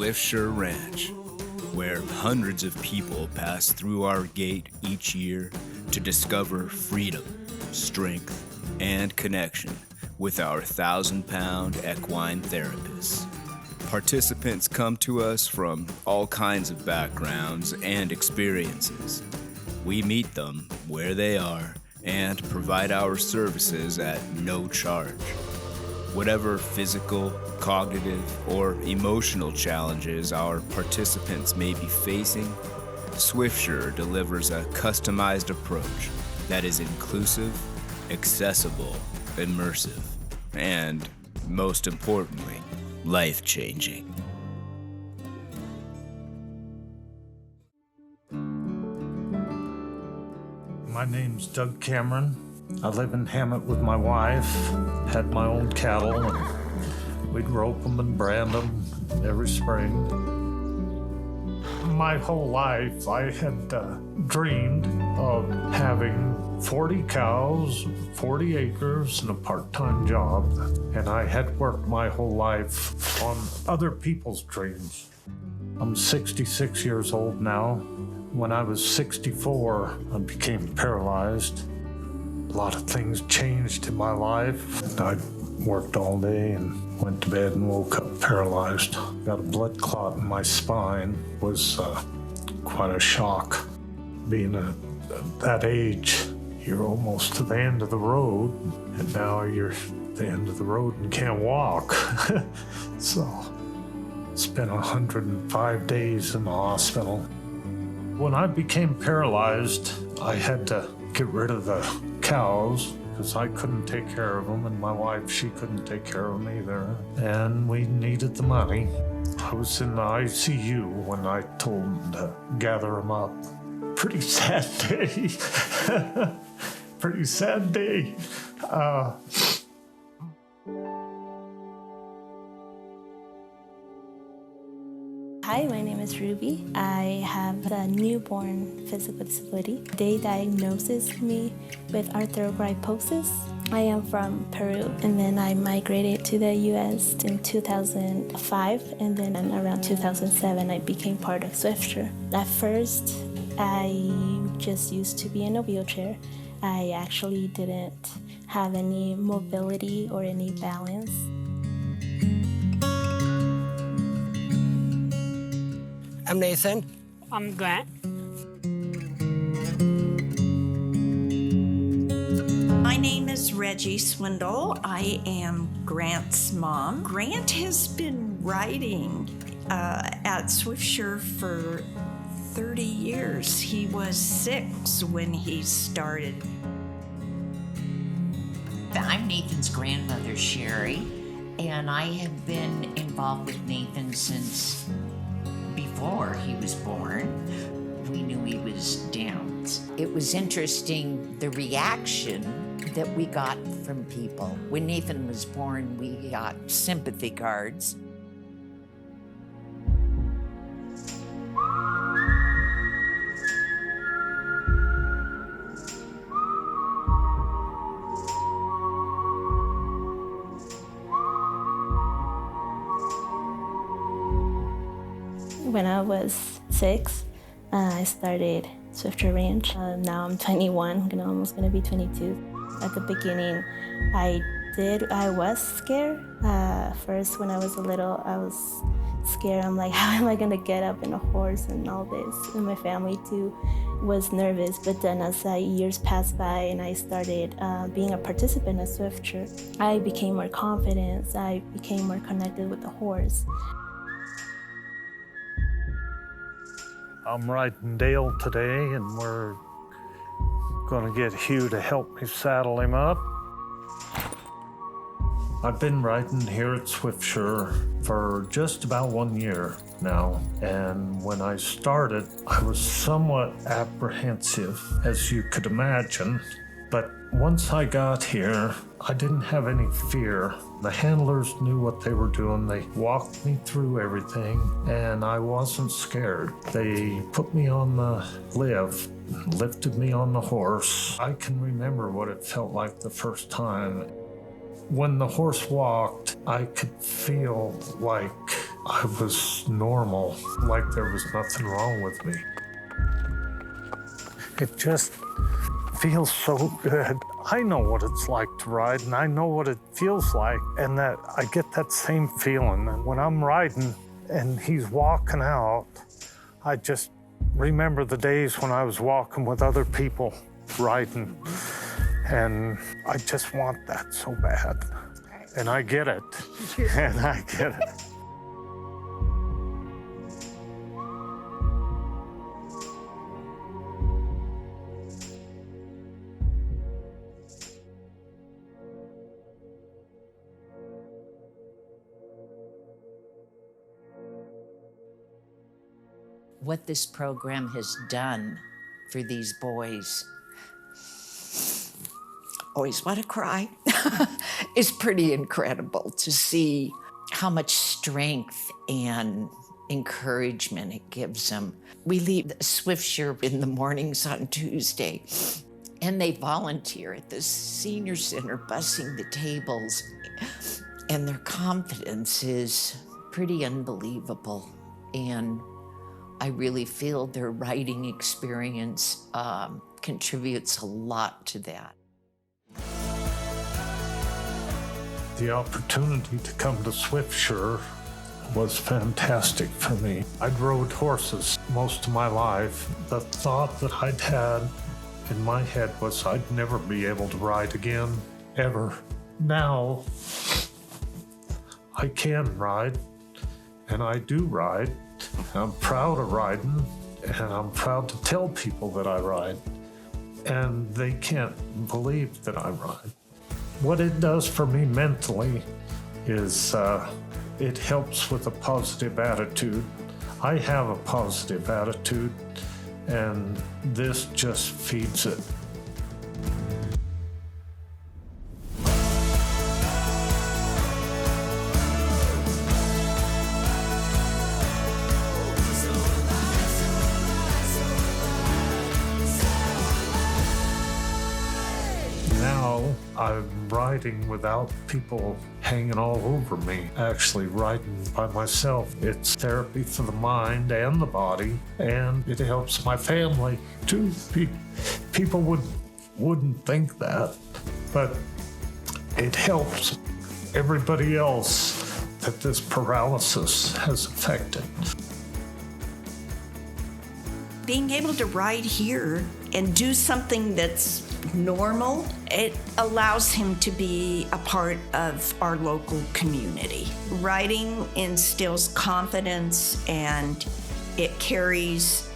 Swiftsure Ranch, where hundreds of people pass through our gate each year to discover freedom, strength, and connection with our 1,000-pound equine therapists. Participants come to us from all kinds of backgrounds and experiences. We meet them where they are and provide our services at no charge. Whatever physical, cognitive, or emotional challenges our participants may be facing, Swiftsure delivers a customized approach that is inclusive, accessible, immersive, and, most importantly, life-changing. My name's Doug Cameron. I live in Hammett with my wife, had my own cattle, and we'd rope them and brand them every spring. My whole life, I had dreamed of having 40 cows, 40 acres, and a part-time job. And I had worked my whole life on other people's dreams. I'm 66 years old now. When I was 64, I became paralyzed. A lot of things changed in my life. I worked all day and went to bed and woke up paralyzed. Got a blood clot in my spine. Was quite a shock. Being at that age, you're almost to the end of the road, and now you're at the end of the road and can't walk. So, spent 105 days in the hospital. When I became paralyzed, I had to get rid of the cows because I couldn't take care of them, and my wife, she couldn't take care of them either. And we needed the money. I was in the ICU when I told them to gather them up. Pretty sad day. Pretty sad day. Hi, my name is Ruby. I have a newborn physical disability. They diagnosed me with arthrogryposis. I am from Peru, and then I migrated to the U.S. in 2005, and then around 2007, I became part of Swiftsure. At first, I just used to be in a wheelchair. I actually didn't have any mobility or any balance. I'm Nathan. I'm Grant. My name is Reggie Swindle. I am Grant's mom. Grant has been riding at Swiftsure for 30 years. He was 6 when he started. I'm Nathan's grandmother, Sherry, and I have been involved with Nathan since before he was born. We knew he was Downs. It was interesting, the reaction that we got from people. When Nathan was born, we got sympathy cards. When I was 6, I started Swiftsure Ranch. Now I'm 21, almost gonna be 22. At the beginning, I was scared. First, when I was little, I was scared. I'm like, how am I gonna get up in a horse and all this? And my family too was nervous. But then as years passed by and I started being a participant at Swiftsure, I became more confident. I became more connected with the horse. I'm riding Dale today, and we're gonna get Hugh to help me saddle him up. I've been riding here at Swiftsure for just about 1 year now, and when I started, I was somewhat apprehensive, as you could imagine, but once I got here, I didn't have any fear. The handlers knew what they were doing. They walked me through everything, and I wasn't scared. They put me on the lift, lifted me on the horse. I can remember what it felt like the first time. When the horse walked, I could feel like I was normal, like there was nothing wrong with me. It just feels so good. I know what it's like to ride, and I know what it feels like, and that I get that same feeling. And when I'm riding and he's walking out, I just remember the days when I was walking with other people riding, and I just want that so bad. And I get it, and I get it. What this program has done for these boys, always want to cry, is pretty incredible to see how much strength and encouragement it gives them. We leave Swiftsure in the mornings on Tuesday, and they volunteer at the senior center bussing the tables, and their confidence is pretty unbelievable. And I really feel their riding experience contributes a lot to that. The opportunity to come to Swiftsure was fantastic for me. I'd rode horses most of my life. The thought that I'd had in my head was I'd never be able to ride again, ever. Now, I can ride, and I do ride. I'm proud of riding, and I'm proud to tell people that I ride, and they can't believe that I ride. What it does for me mentally is it helps with a positive attitude. I have a positive attitude, and this just feeds it. Now I'm riding without people hanging all over me, actually riding by myself. It's therapy for the mind and the body, and it helps my family too. People wouldn't think that, but it helps everybody else that this paralysis has affected. Being able to ride here and do something that's normal, it allows him to be a part of our local community. Riding instills confidence, and it carries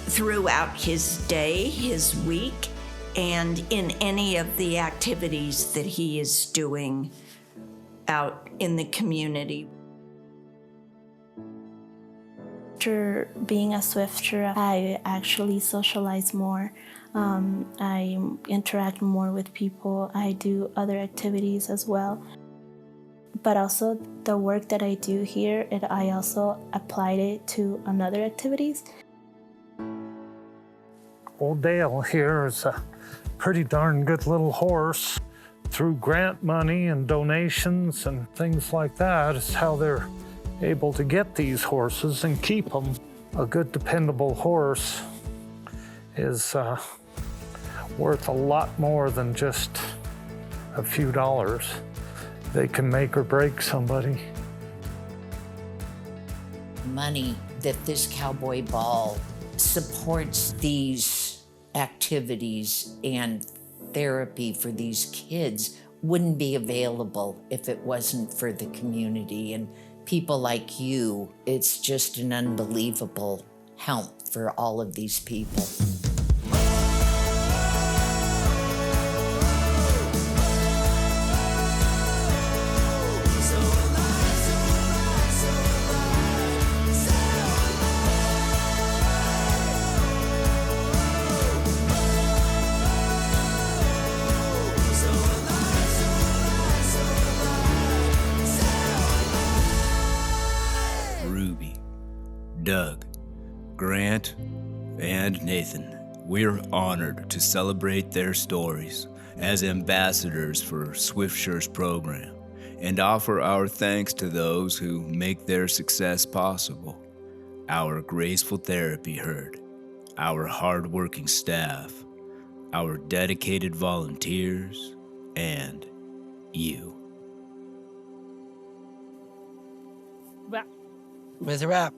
throughout his day, his week, and in any of the activities that he is doing out in the community. After being a Swiftsure, I actually socialize more. I interact more with people. I do other activities as well. But also the work that I do here, I also applied it to another activities. Old Dale here is a pretty darn good little horse. Through grant money and donations and things like that is how they're able to get these horses and keep them. A good, dependable horse is worth a lot more than just a few dollars. They can make or break somebody. Money that this cowboy ball supports these activities and therapy for these kids wouldn't be available if it wasn't for the community and people like you. It's just an unbelievable help for all of these people. Doug, Grant, and Nathan, we're honored to celebrate their stories as ambassadors for Swiftssure's program and offer our thanks to those who make their success possible. Our graceful therapy herd, our hardworking staff, our dedicated volunteers, and you. With a wrap.